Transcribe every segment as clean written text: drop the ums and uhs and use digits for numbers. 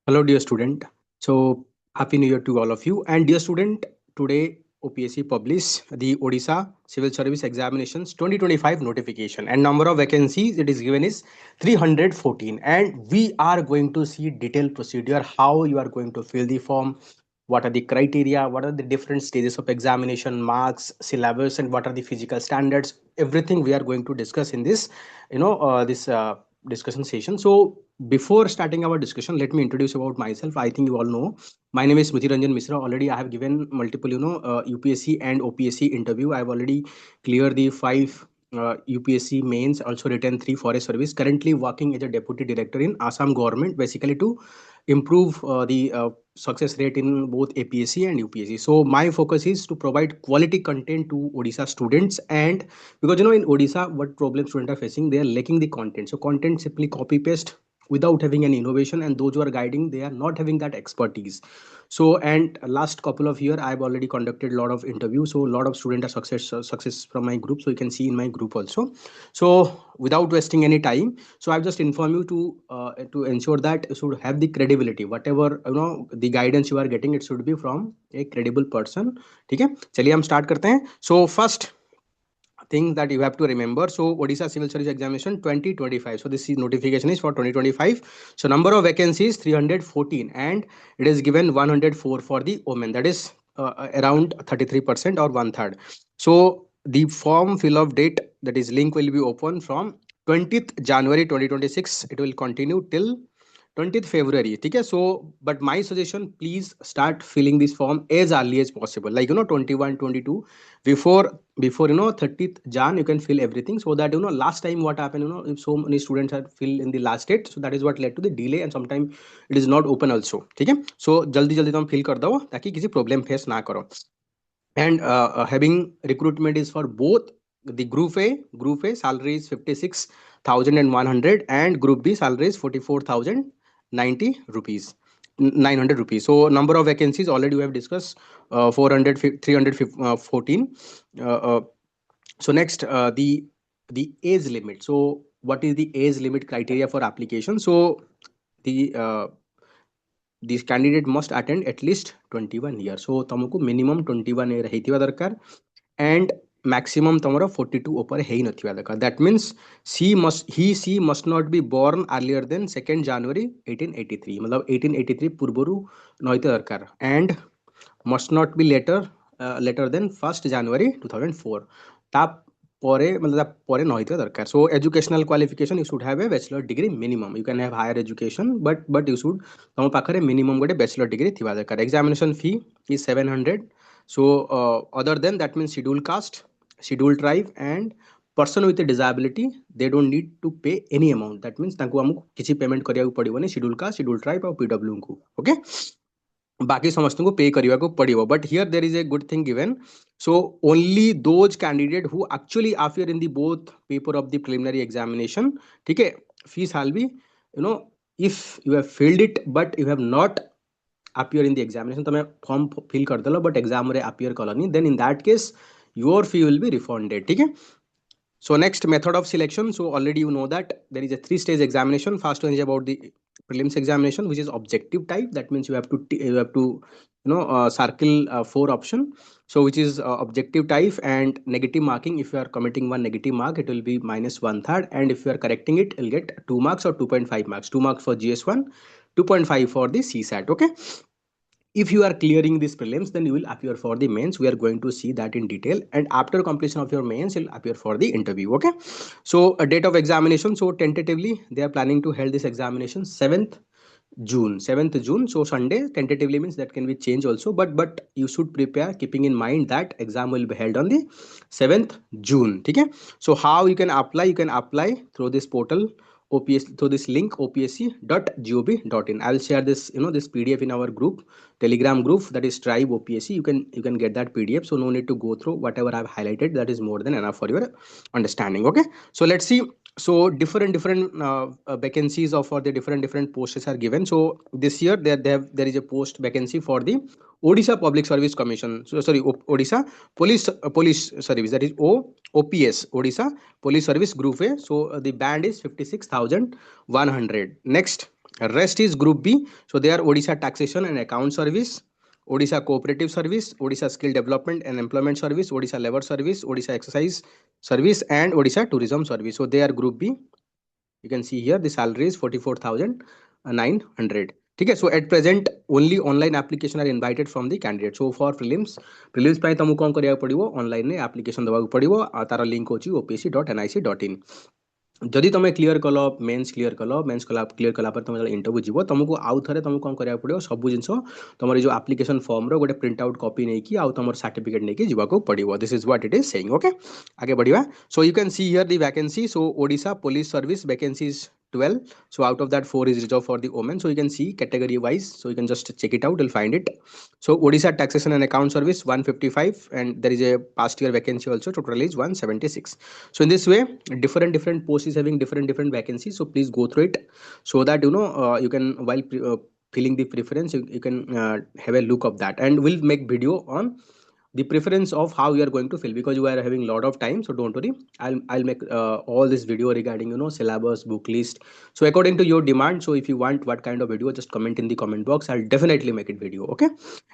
Hello, dear student. So, happy New Year to all of you. And dear student, today OPSC published the Odisha Civil Service Examinations 2025 notification, and number of vacancies it is given is 314. And we are going to see detailed procedure how you are going to fill the form, what are the criteria, what are the different stages of examination, marks, syllabus, and what are the physical standards. Everything we are going to discuss in this, this discussion session. So before starting our discussion, let me introduce about myself. I think you all know my name is Smriti Ranjan Misra. Already I have given multiple UPSC and OPSC interview. I have already cleared the 5 UPSC mains, also written 3 forest service. Currently working as a deputy director in Assam government, basically to improve the success rate in both APSC and UPSC. So my focus is to provide quality content to Odisha students. And because in Odisha what problem students are facing, they are lacking the content. So content simply copy paste without having any innovation, and those who are guiding, they are not having that expertise. So and last couple of year I've already conducted a lot of interviews, so a lot of students are success from my group, so you can see in my group also. So without wasting any time, so I've just informed you to ensure that you should have the credibility, whatever the guidance you are getting, it should be from a credible person. ठीक है, चलिए हम start करते हैं. So first thing that you have to remember, so Odisha Civil Service Examination 2025, so this is notification is for 2025. So number of vacancies 314, and it is given 104 for the women, that is around 33% or one third. So the form fill up date, that is link will be open from 20th January 2026. It will continue till 20th February. Okay, so but my suggestion, please start filling this form as early as possible, like 21, 22, before 30th Jan you can fill everything, so that last time what happened, if so many students had filled in the last date, so that is what led to the delay, and sometimes it is not open also. ठीक है, so जल्दी जल्दी तुम fill कर दो ताकि किसी problem face ना करो. And having recruitment is for both the group A salary is 56,100, and group B salary is 44,090 rupees, 900 rupees. So number of vacancies already we have discussed, 400 314. uh, uh, so next, the age limit. So what is the age limit criteria for application? So the this candidate must attend at least 21 years. So तुमको minimum 21 year ହେଇଥିବା ଦରକାର, and maximum ତମର 42 ଉପରେ ହେଇ ନଥିବା ଦରକାର. That means she must not be born earlier than 2nd January 1883, मतलब 1883 ପୂର୍ବରୁ ନହେଇଥିବା ଦରକାର, and must not be later than 1st January 2004. ତା ପରେ मतलब ତା ପରେ ନହେଇଥିବା ଦରକାର. So educational qualification, you should have a bachelor degree minimum. You can have higher education, but you should, ତମ ପାଖରେ minimum ଗୋଟେ bachelor degree ଥିବା ଦରକାର. Examination fee is 700. So other than that means scheduled caste, scheduled tribe, and person with a disability, they don't need to pay any amount. That means ତାଙ୍କୁ ଆମକୁ କିଛି payment କରିବାକୁ ପଡ଼ିବନି, scheduled caste, scheduled tribe ଆଉ PW ଙ୍କୁ. Okay, बाकी समस्तों को पे करने को पड़ेगा. But here there is a good thing given. So only those candidate who actually appear in the both paper of the preliminary examination, ठीक है, fee shall be if you have filled it but you have not appear in the examination, तुम form fill कर देलो but exam रे appear कलनी, then in that case your fee will be refunded. ठीक है. So next, method of selection. So already you know that there is a 3-stage examination. First one is about the prelims examination, which is objective type. That means you have to circle 4 option. So which is objective type, and negative marking. If you are committing one negative mark, it will be minus 1/3, and if you are correcting it, you'll get 2 marks or 2.5 marks. 2 marks for GS1, 2.5 for the CSAT. Okay. If you are clearing these prelims, then you will appear for the mains. We are going to see that in detail, and after completion of your mains, you'll appear for the interview. Okay, so a date of examination. So tentatively they are planning to hold this examination 7th June. So Sunday tentatively means that can be changed also, but you should prepare keeping in mind that exam will be held on the 7th June. Okay, so how you can apply? You can apply through this portal, OPSC, through this link opsc.gov.in. I will share this this PDF in our group, Telegram group, that is Tribe OPSC. You can get that PDF, so no need to go through whatever I've highlighted. That is more than enough for your understanding. Okay, so let's see. So different vacancies of for the different posts are given. So this year there is a post vacancy for the Odisha Public Service Commission. So sorry, Odisha Police Service, that is OPS, Odisha Police Service Group A. So the band is 56,100. Next, Rest is Group B. So they are Odisha Taxation and Account Service, Odisha Cooperative Service, Odisha Skill Development and Employment Service, Odisha Labor Service, Odisha Exercise Service, and Odisha Tourism Service. So they are Group B. You can see here the salary is 44,900. Okay, so at present only online application are invited from the candidate. So for prelims ପାଇଁ ତମକୁ କ'ଣ କରିବାକୁ ପଡ଼ିବ, online ରେ application ଦେବାକୁ ପଡ଼ିବ। ଆଉ ତାର ଲିଙ୍କ ହେଉଛି opsc.nic.in। ଯଦି ତମେ କ୍ଲିୟର କଲ, ମେନ୍ସ କ୍ଲିୟର କଲ, ମେନ୍ସ କ୍ଲିୟର କଲା ପରେ ତମେ ଯେତେବେଳେ ଇଣ୍ଟରଭ୍ୟୁ ଯିବ, ତମକୁ ଆଉ ଥରେ ତମକୁ କ'ଣ କରିବାକୁ ପଡ଼ିବ, ସବୁ ଜିନିଷ ତମର ଯେଉଁ ଆପ୍ଲିକେସନ ଫର୍ମର ଗୋଟେ ପ୍ରିଣ୍ଟ ଆଉଟ୍ କପି ନେଇକି ଆଉ ତମର ସାର୍ଟିଫିକେଟ ନେଇକି ଯିବାକୁ ପଡ଼ିବ। This is what it is saying. Okay, ଆगे बढ़िया। So you can see here the vacancy. So Odisha Police Service vacancies 12. So out of that 4 is reserved for the women. So you can see category wise. So you can just check it out. You'll find it. So Odisha Taxation and Account Service 155, and there is a past year vacancy also. Total is 176. So in this way, different posts is having different vacancies. So please go through it so that you can while filling the preference, you can have a look of that, and we'll make video on the preference of how you are going to fill, because you are having a lot of time. So don't worry, I'll make all this video regarding syllabus, book list, so according to your demand. So if you want what kind of video, just comment in the comment box. I'll definitely make it video. Okay,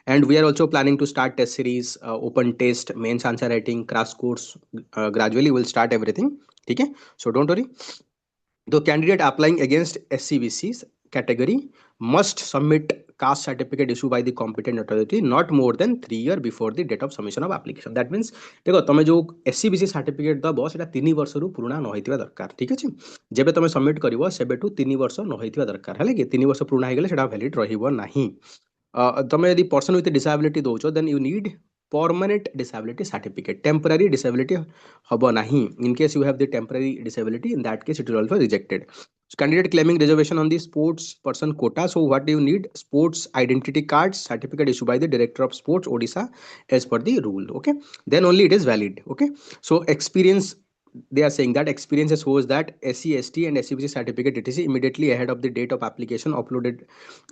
and we are also planning to start test series, open test, mains answer writing, crash course. Gradually we'll start everything. Okay, so don't worry. The candidate applying against SCBC's category must submit caste certificate issued by the competent authority not more than 3 years before the date of submission of application. That means देखो तुम जो SCBC certificate दब सेटा 3 वर्ष रु पुराना न होइतिबा दरकार। ठीक अछि, जेबे तुम सबमिट करिवो सेबेटू 3 वर्ष न होइतिबा दरकार। हले कि 3 वर्ष पुराना हेगले सेटा वैलिड रहिबो नाही। तुम यदि पर्सन विथ डिसेबिलिटी दोचो, then you need permanent disability certificate. Temporary disability habo nahi. In case you have the temporary disability, in that case it is also rejected. So candidate claiming reservation on the sports person quota, so what do you need? Sports identity card certificate issued by the director of sports Odisha as per the rule. Okay, then only it is valid. Okay, so experience, they are saying that experience shows that SC, ST and SCBC certificate etc immediately ahead of the date of application uploaded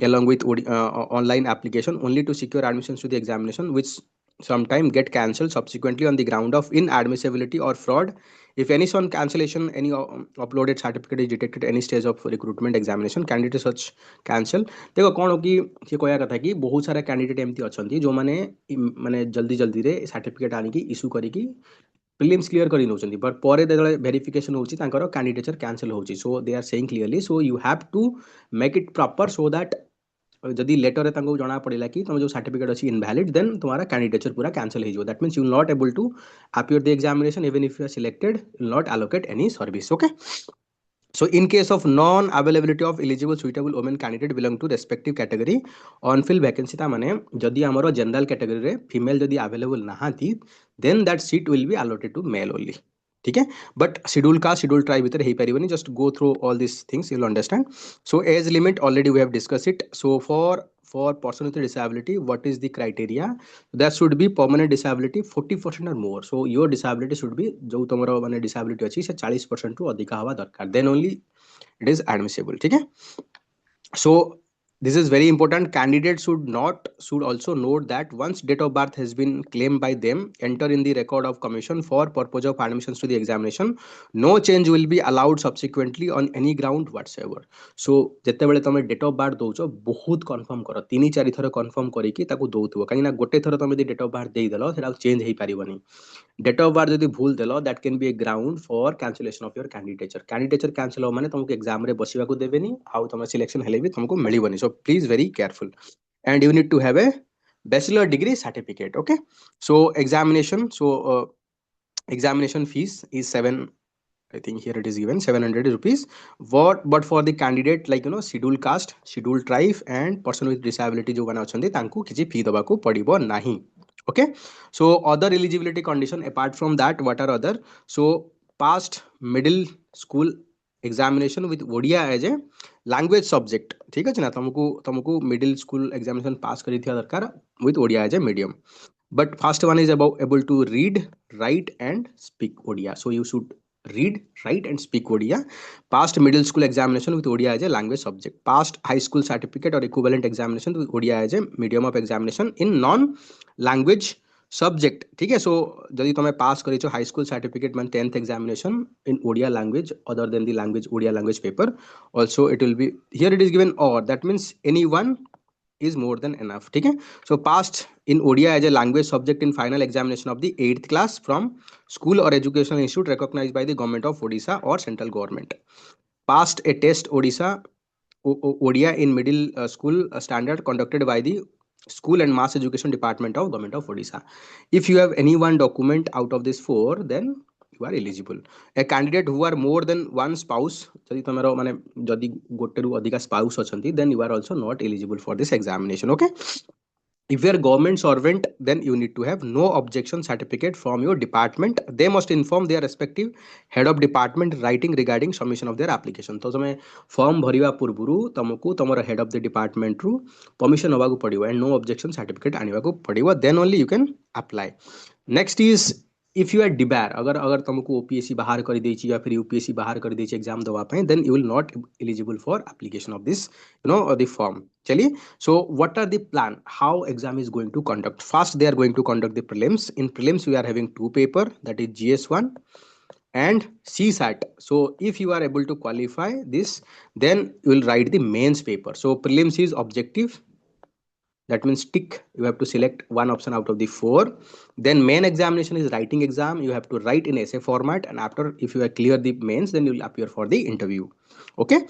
along with online application only to secure admissions to the examination, which sometimes get cancelled subsequently on the ground of inadmissibility or fraud. If any such cancellation, any uploaded certificate is detected any stage of recruitment examination, candidate such cancel. देखो कौन हो कि ये कहया कथा कि बहुत सारा candidate एमती अछंती जो माने माने जल्दी जल्दी रे सर्टिफिकेट आनी की इशू करी की प्रिलिम्स क्लियर करी नउचंती, बट परे जेतले वेरिफिकेशन होची तांकर कैंडिडेचर कैंसिल होची. So they are saying clearly, so you have to make it proper so that जदि लेटर रे तांको जणा पड़िला कि तुम जो सर्टिफिकेट अछि इनवैलिड, देन तुम्हारा कैंडिडेचर पूरा कैंसिल हो. That means you will not able to appear the examination even if you are selected, you will not allocate any service. Okay, so in case of non availability of eligible suitable women candidate belong to respective category on fill vacancy ता माने जदि हमरो general category रे female जदि available नाहांती, then that seat will be allotted to male only. ठीक है, but schedule caste schedule tribe भीतर हो पारिबनी. Just go through all this things, you will understand. So age limit already we have discuss it. So for person with disability, what is the criteria? That should be permanent disability 40% or more. So your disability should be जो तुम्हारा माने disability अच्छी से 40% रू अधिका हवा दरकार, then only it is admissible. ठीक है, so this is very important. Candidates should also note that once date of birth has been claimed by them, enter in the record of commission for purpose of admissions to the examination. No change will be allowed subsequently on any ground whatsoever. So जते बेले तमे date of birth दोचो बहुत confirm करो, 3-4 थर confirm करिकी ताकू दोथुबो, काई ना गोटे थर तमे डेट ऑफ बर्थ देई देलो सेटा चेंज हेई पारिबनी. डेट ऑफ बर्थ यदि भूल देलो, that can be a ground for cancellation of your candidature cancel हो माने तुमको एग्जाम रे बसिबा को देबेनी, आउ तुम सिलेक्शन हेले भी तुमको मिलिबनी. So please very careful, and you need to have a bachelor degree certificate. Okay, so examination fees is 7, I think here it is given 700 rupees. But for the candidate like scheduled caste, scheduled tribe and person with disability जो बना अछंती तांको किछि फी दबा को पड़िबो नाही. Okay, so other eligibility condition apart from that, what are other? So past middle school examination with Odia as a language subject. ठीक अछि ना, तुमको middle school examination pass करी थिया दरकार with Odia as a medium. But first one is about able to read, write and speak Odia. So you should read, write and speak Odia. Past middle school examination with Odia as a language subject. Past high school certificate or equivalent examination with Odia as a medium of examination in non-language subject ठीक है. सो जदि तुम पास कर high school certificate मान 10th examination in Odia language other than the language Odia language paper also it will be here it is given or that means anyone is more than enough. ठीक है. So passed in Odia as a language subject in final examination of the 8th class from school or educational institute recognized by the government of Odisha or central government. Passed a test Odia in middle school standard conducted by the school and mass education department of government of Odisha. If you have any one document out of this four, then you are eligible. A candidate who are more than one spouse, जदि तमरो माने जदि गोटे रु अधिका spouse अछंती, then you are also not eligible for this examination. Okay. If you are government servant, then you need to have no objection certificate from your department. They must inform their respective head of department writing regarding submission of their application. तो तुम्हें form भरिवा पूर्वरु तुमको तुमर head of the department रु permission होबाकू पड़िबो and no objection certificate आनिबाकू पड़िबो, then only you can apply. Next is if you are debar, अगर अगर तुमको ओपीएससी बाहर कर देछि या फिर यूपीएससी बाहर कर देछि एग्जाम दवा पे, then you will not eligible for application of this the form. चलिए, so what are the plan, how exam is going to conduct? First they are going to conduct the prelims. In prelims we are having two paper, that is GS1 and CSAT. So if you are able to qualify this, then you will write the mains paper. So prelims is objective, that means tick, you have to select one option out of the four. Then main examination is writing exam, you have to write in essay format, and after if you are clear the mains, then you will appear for the interview. Okay.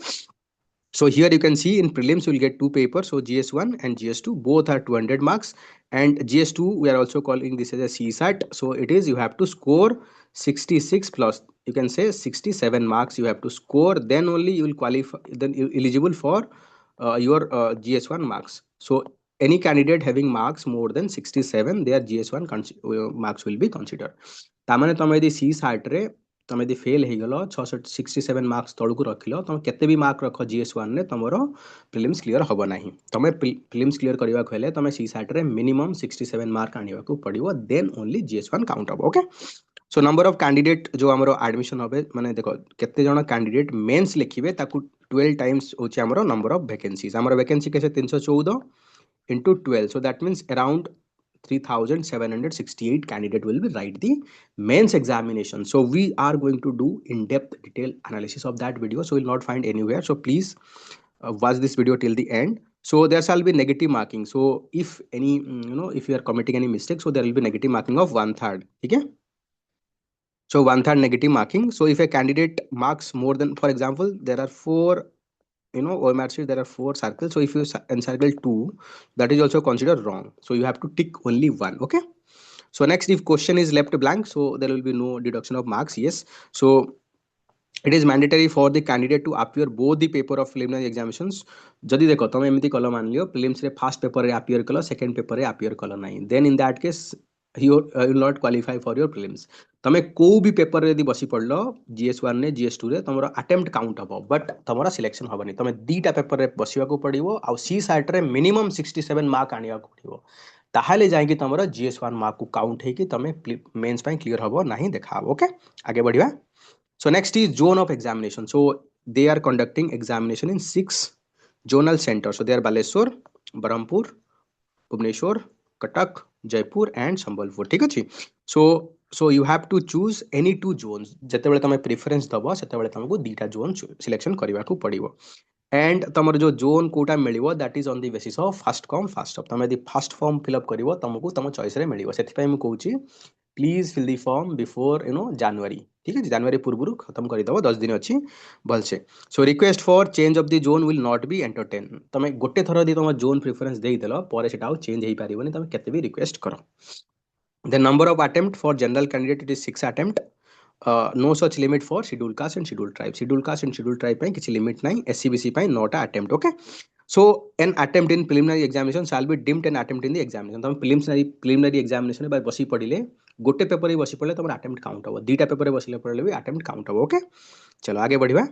So here you can see in prelims you will get two papers, so GS1 and GS2, both are 200 marks, and GS2 we are also calling this as a CSAT. So it is you have to score 66 plus, you can say 67 marks you have to score, then only you will qualify, then you eligible for your GS1 marks. So any candidate having marks more than 67, their GS1 marks will be considered. तामाने तुम यदि CSAT रे तुम यदि fail हो गल 67 marks तलू रखिल, तुम केते भी मार्क रख GS1 रे तुम प्रिलिम्स क्लियर हम ना. तुम प्रिलिम्स क्लियर करने को हेले तुम CSAT रे मिनिमम 67 मार्क आने को पड़ो, देन ओनली GS1 काउंट हम. Okay. So number of candidate जो आमर एडमिशन हे माने देखो केते जण कैंडिडेट मेंस लिखिबे ताकू 12 टाइम्स होची आमर नंबर ऑफ वैकेंसीज. आमर वैकेंसी कैसे 314 into 12, so that means around 3768 candidate will be write the mains examination. So we are going to do in-depth detailed analysis of that video, so you will not find anywhere. So please watch this video till the end. So there shall be negative marking. So if any if you are committing any mistake, so there will be negative marking of 1/3. Okay. So 1/3 negative marking. So if a candidate marks more than, for example, there are four OMR sheet, there are four circles. So if you encircle 2, that is also considered wrong. So you have to tick only one. Okay. So next, if question is left blank, so there will be no deduction of marks. Yes. So it is mandatory for the candidate to appear both the paper of preliminary examinations. जदि देखो तुम एमती कल मान लियो prelims रे first paper रे appear कल, second paper रे appear कल नहीं, then in that case you will not qualify for your prelims. तमे को भी पेपर रे यदि बसी पड़लो GS1 ने GS2 रे तमरो अटेम्प्ट काउंट हबो, बट तमरा सिलेक्शन हबनी. तमे दीटा पेपर रे बसिवा को पड़िवो आ CSAT रे मिनिमम 67 मार्क आनिया को पड़िवो, ताहाले जाई कि तमरो GS1 मार्क को काउंट है कि तमे मेंस पय क्लियर हबो नहीं देखा. ओके. आगे बढ़िवा. So next is zone of examination. So they are conducting examination in 6 zonal centers. So they are Baleshwar, Brahmpur, Bhubaneswar, Cuttack, Jaipur and Sambalpur. ठीक अछि. So you have to choose any two zones. जते बेले तमे preference दबो सेते बेले तमको दीटा zone selection करबा को पड़िवो. एंड तमर जो जोन कोटा मिलिवो that is on the basis of first come first serve. तमे यदि फर्स्ट फॉर्म फिल अप करिवो तमको तम चॉइस रे मिलिवो. सेति पय म कहूची please fill the form before January. ठीक है, जनवरी पूर्व खत्म करदेव, 10 दिन अच्छी भलसे. So request for change of the zone will not be entertain. तुम गोटे थर यदि तुम जोन प्रिफरेंस देदेल पर से चेंज हो पारे, तुम केते भी रिक्वेस्ट कर. The number of attempt for general candidate it is 6 attempt. No such limit for schedule caste and schedule tribe. Schedule caste and schedule tribe पे किसी लिमिट नहीं. SC/BC पे 9टा attempt. Okay. So an attempt in preliminary examination shall be deemed an attempt in the examination. तुम preliminary examination में बसी पड़िले गोटे paper बसी पड़े तुम अटेम्प्ट काउंट हम, दीटा पेपर बसिले पड़े भी अटेम्प्ट काउंट हम. ओके. चलो आगे बढ़िया.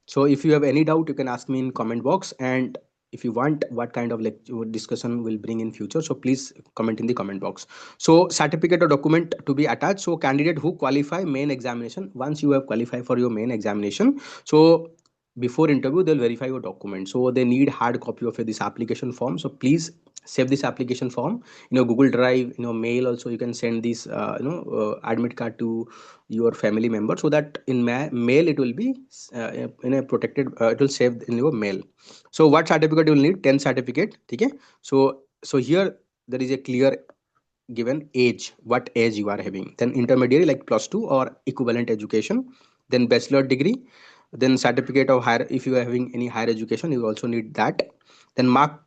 So if you have any doubt you can ask me in comment box, and if you want what kind of lecture discussion will bring in future, so please comment in the comment box. So certificate or document to be attached. So candidate who qualify main examination, once you have qualified for your main examination, so before interview they'll verify your document, so they need hard copy of this application form. So please save this application form in your Google Drive, in your mail also. You can send this admit card to your family member, so that in mail it will be in a protected, it will save in your mail. So what certificate you will need? 10 certificate. Okay, so here there is a clear given age, what age you are having, then intermediary like +2 or equivalent education, then bachelor degree, then certificate of higher, if you are having any higher education you also need that, then mark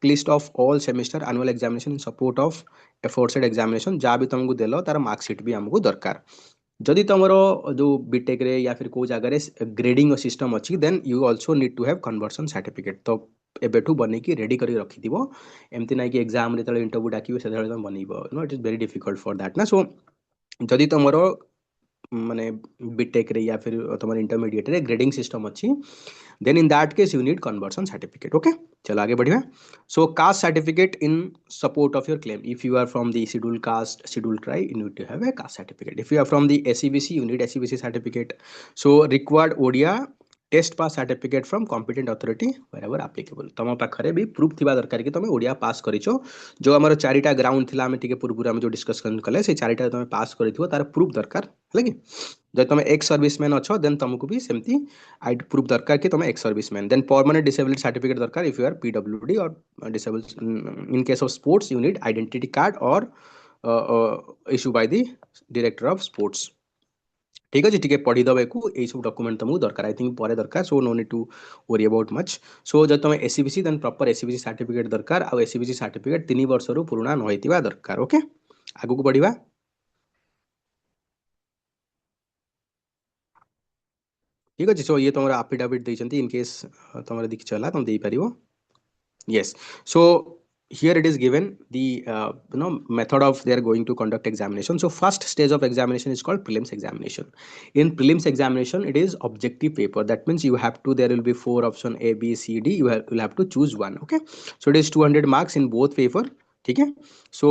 list of all semester annual examination in support of aforesaid examination, जहाँ भी तुमको देलो तार marksheet भी हमको दरकार। जदि तुमरो जो बीटेक रे या फिर को जगह ग्रेडिंग सिस्टम अच्छी, then you also need to have conversion certificate. तो एबेठू बनैकी रेडी करी रखिथिबो, एमती ना कि एग्जाम रे तळे इंटरव्यू डाकिबो सेतळे तुम बनैबो, no it is very difficult for that ना। सो जदि तुमरो माने बीटेक रे या फिर तुम इंटरमीडिएट रे ग्रेडिंग सिस्टम अच्छी, then in that case you need conversion certificate। okay, चलो आगे बढ़िए। so caste certificate in support of your claim, if you are from the scheduled caste, scheduled tribe, you need to have a caste certificate। if you are from the SCBC you need SCBC certificate। so required ODIA test pass certificate from competent authority wherever applicable। तुम पाखरे भी proof थिबा दरकार कि तुम ओडिया पास करिछो। जो हमर चारिटा ग्राउंड थिला, हम टिके पूर्व हम जो डिस्कशन कले से चारिटा तुम पास करिथिबो तार प्रूफ दरकार है कि जब तुम एक्स सर्विसमैन अच्छो देन तुमको भी सेमती आईडी प्रूफ दरकार कि तुम ex serviceman. Then permanent disability certificate दरकार इफ यू आर PWD और disable. In case of sports you need identity card और issue by the director of sports. ठीक अच्छे, टी पढ़ीदे को यही सब डॉक्यूमेंट तुमको दरकार, आई थिंक पर दरकार। So no need to worry about much. So जब तुम SCBC then proper SCBC certificate दरकार, आ SCBC सर्टिफिकेट 3 वर्ष रु पुराना न होइतिबा दरकार। ओके, आगु को बढ़िबा। ठीक अच्छे, सो ये तुम आफिडाविट देइछंती, इन केस तुम देखि चला तुम देई परिबो। yes, so here it is given the method of they are going to conduct examination। so first stage of examination is called prelims examination। in prelims examination it is objective paper, that means you have to, there will be 4 option A B C D, will have to choose one। okay, so it is 200 marks in both paper। ठीक है, so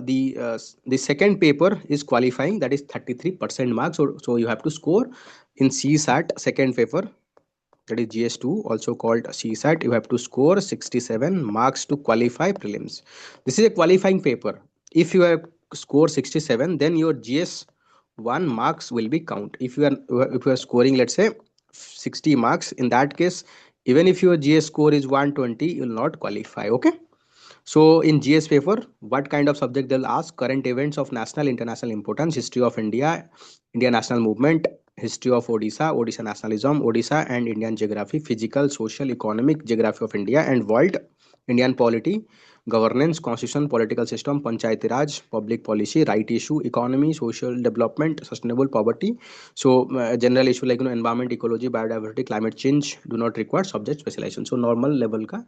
the second paper is qualifying, that is 33% marks। so you have to score in CSAT second paper, that is GS2 also called CSAT, you have to score 67 marks to qualify prelims। this is a qualifying paper। if you have score 67 then your GS1 marks will be count। if you are scoring let's say 60 marks, in that case even if your GS score is 120 you will not qualify। okay, so in GS paper, what kind of subject they'll ask? Current events of national, international importance, history of India, Indian national movement, history of Odisha, Odisha nationalism, Odisha and Indian geography, physical, social, economic, geography of India and world, Indian polity, governance, constitution, political system, panchayati raj, public policy, right issue, economy, social development, sustainable poverty। so general issue like environment, ecology, biodiversity, climate change do not require subject specialization। so normal level का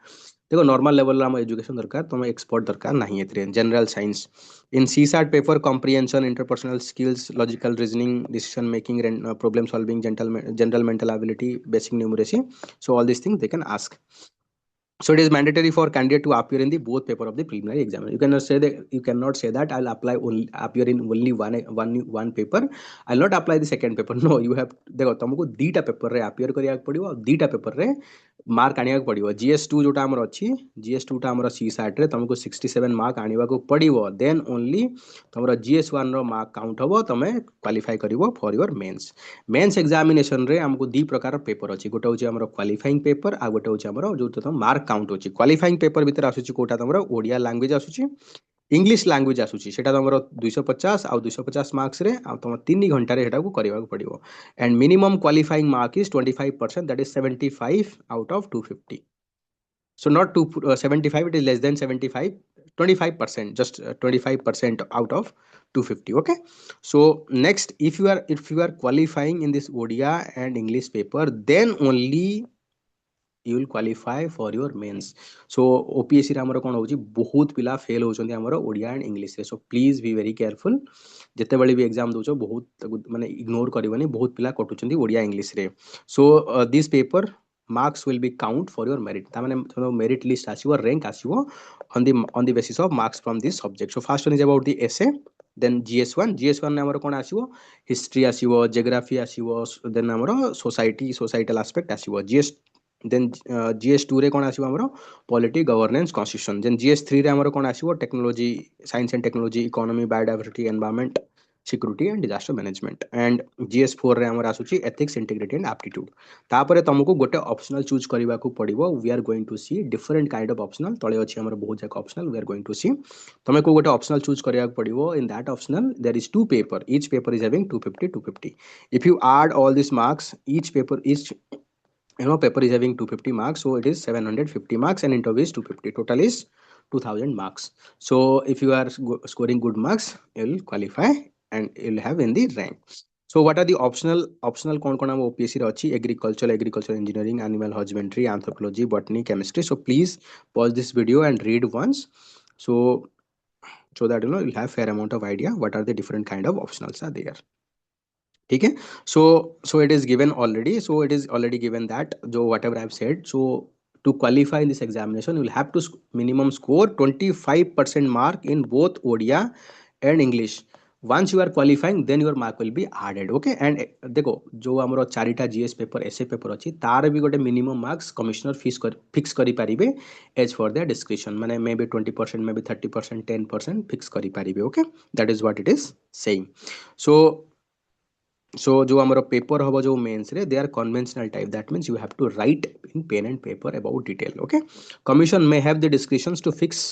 देखो, normal level आम education दरकार, तुम expert दरकार नहीं है। General science in CSAT paper comprehension, interpersonal skills, logical reasoning, decision making, problem solving, general mental ability, basic numeracy, so all these things they can ask। so it is mandatory for candidate to appear in the both paper of the preliminary exam। you cannot say that I'll appear in only one paper, I'll not apply the second paper। no, you have, देखो तुमको दीटा paper रे appear करिया पड़िबो, दीटा paper रे mark आनिया पड़िबो। GS2 जोटा हमर अछि, GS2 टा हमर CSAT रे तुमको 67 मार्क आनिबा को पड़िबो, देन ओनली तुमरो GS1 रो मार्क काउंट हबो, तमे क्वालिफाई करिवो फॉर योर मेंस एग्जामिनेशन रे हमको दी प्रकार पेपर अछि। गोटे होछि हमर क्वालिफाइंग पेपर, आ गोटे होछि हमर जो तुम मार्क काउंट होछि। क्वालिफाइंग पेपर भीतर आसुछि कोटा तुमरो ओडिया लैंग्वेज आसुछि, इंग्लिश लैंग्वेज आसुछि, सेटा तुमरो 250 आ 250 मार्क्स रे आ तुम 3 घंटा रे हेटा को करबा को पड़िबो। And minimum qualifying mark is 25%, that is 75 out of 250। so not 75, it is less than 75, 25%, just 25% out of 250। okay, so next if you are qualifying in this ODIA and English paper, then only you will qualify for your mains। so OPSC रे हमर कोन होची, बहुत पिला fail होचंदी हमर Odia and English रे। so please be very careful, जते बळे भी exam दोचो बहुत माने इग्नोर करबनी, बहुत पिला कटुचंदी ओडिया इंग्लिश रे। so this paper marks will be count for your merit, ता माने merit list आसीबो, rank आसीबो on the basis of marks from this subject। so first one is about the essay, then GS1 ଆମର କ'ଣ ଆସିବ history ଆସିବ geography ଆସିବ then ଆମର societal aspect ଆସିବ then GS2 ରେ କ'ଣ ଆସିବ ଆମର polity governance constitution then GS3 ରେ ଆମର କ'ଣ ଆସିବ technology science and technology economy biodiversity environment security and disaster management and GS4 ରେ ଆମର ଆସୁଛି ethics integrity and aptitude ତାପରେ ତମକୁ ଗୋଟେ optional choose କରିବାକୁ ପଡ଼ିବ we are going to see different kind of optional ତଳେ ଅଛି ଆମର ବହୁତ ଯାକ optional we are going to see ତମକୁ ଗୋଟେ optional choose କରିବାକୁ ପଡ଼ିବ in that optional there is two paper each paper is having 250 if you add all these marks each paper paper is having 250 marks so it is 750 marks and interview is 250 total is 2000 marks so if you are scoring good marks you will qualify and you will have in the rank so what are the optional कौन हम OPSC रे अछि agriculture engineering animal husbandry anthropology botany chemistry so please pause this video and read once so that you'll have fair amount of idea what are the different kind of optionals are there okay so it is given already so it is already given that so whatever I've said so to qualify in this examination you will have to minimum score 25% mark in both Odia and English once you are qualifying then your mark will be added okay and देखो जो हमरो चारिटा GS paper S A paper अछि तार भी गोटे minimum marks commissioner fix करि पारिबे एज फॉर देयर डिस्क्रिप्शन माने may be 20% may be 30% 10% fix करि पारिबे okay that is what it is saying so जो हमारा पेपर होगा जो मेंस रे they are conventional type that means you have to write in pen and paper about detail okay commission may have the discretions to fix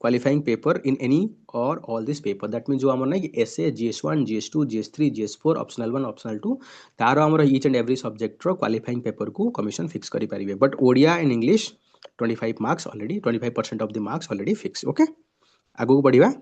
qualifying paper in any or all this paper that means जो हमारा ना essay GS1 GS2 GS3 GS4 optional 1 optional 2 तारो हमारा each and every subject row qualifying paper को commission fix करी पारिबे but Odia and English 25 marks already 25% of the marks already fixed okay आगु बढ़िबा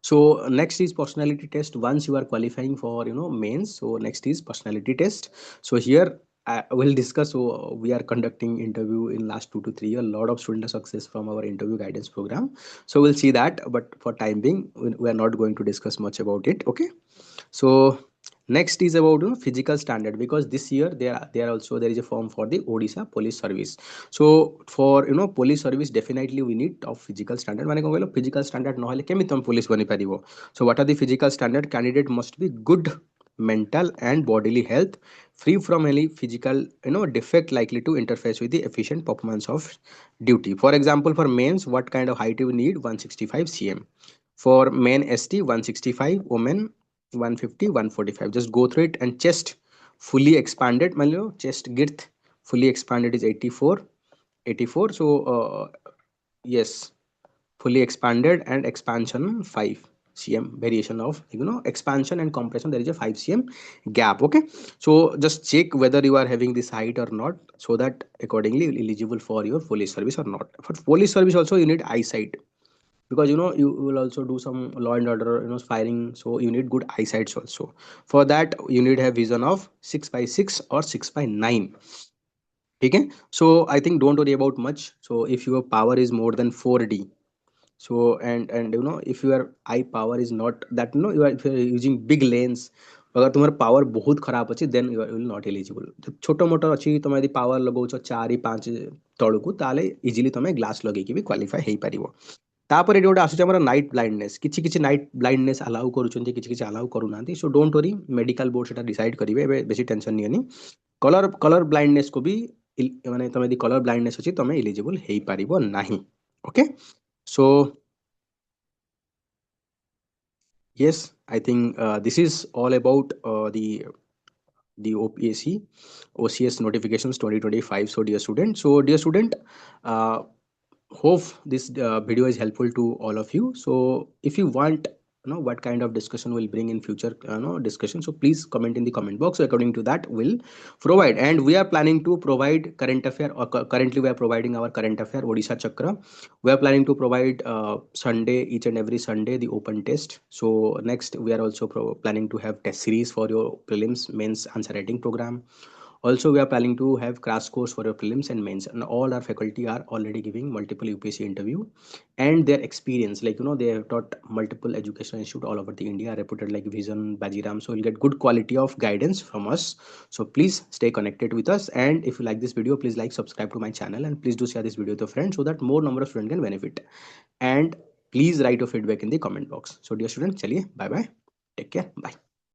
so next is personality test once you are qualifying for mains so next is personality test so here I will discuss so we are conducting interview in last 2 to 3 years a lot of student success from our interview guidance program so we'll see that but for time being we are not going to discuss much about it okay so next is about physical standard because this year there also there is a form for the Odisha Police Service so for police service definitely we need of physical standard माने कौन कहलो physical standard नहले केमि तुम police बनी पारिबो so what are the physical standard candidate must be good mental and bodily health free from any physical defect likely to interface with the efficient performance of duty for example for males what kind of height you need 165 cm for men ST 165 women 150 145 just go through it and chest fully expanded मान लो chest girth fully expanded is 84 so yes fully expanded and expansion 5 cm variation of expansion and compression there is a 5 cm gap okay so just check whether you are having this height or not so that accordingly you're eligible for your police service or not for police service also you need eyesight because you will also do some law and order firing so you need good eyesight also for that you need have vision of 6 by 6 or 6 by 9 okay so I think don't worry about much so if your power is more than 4D so and if your eye power is not that if you are using big lens अगर तुम्हारा power बहुत खराब अच्छी then you will not eligible छोट मोट अच्छी तुम यदि पावर लगाउछ 4 5 तळकू ताले इजीली तुम ग्लास लगेकी भी क्वालिफाई हेई परिबो तापर एटी गोटे आसुछ हमर नाइट ब्लाइंडनेस किछि किछि नाइट ब्लाइंडनेस अलाउ करूछन्ती किछि किछि अलाउ करूनांती so don't worry medical board सेटा डिसाइड करिवे एबे बेसी टेंशन नियनी कलर ब्लाइंडनेस को भी माने तमे यदि कलर ब्लाइंडनेस अछि तमे एलिजिबल हेई परिबो नाही okay so yes I think this is all about the OPSC OCS notifications 2025 so dear student hope this video is helpful to all of you so if you want what kind of discussion we'll bring in future discussion so please comment in the comment box so according to that we'll provide and we are planning to provide current affair or currently we are providing our current affair Odisha Chakra we are planning to provide Sunday each and every Sunday the open test so next we are also planning to have test series for your prelims mains answer writing program also, we are planning to have crash course for your prelims and mains, and all our faculty are already giving multiple UPSC interview, and their experience, like they have taught multiple educational institute all over the India, reputed like Vision, Bajiram. So you'll get good quality of guidance from us. So please stay connected with us, and if you like this video, please like, subscribe to my channel, and please do share this video with your friends so that more number of students can benefit. And Please write your feedback in the comment box. So dear students, चलिए bye bye, take care, bye.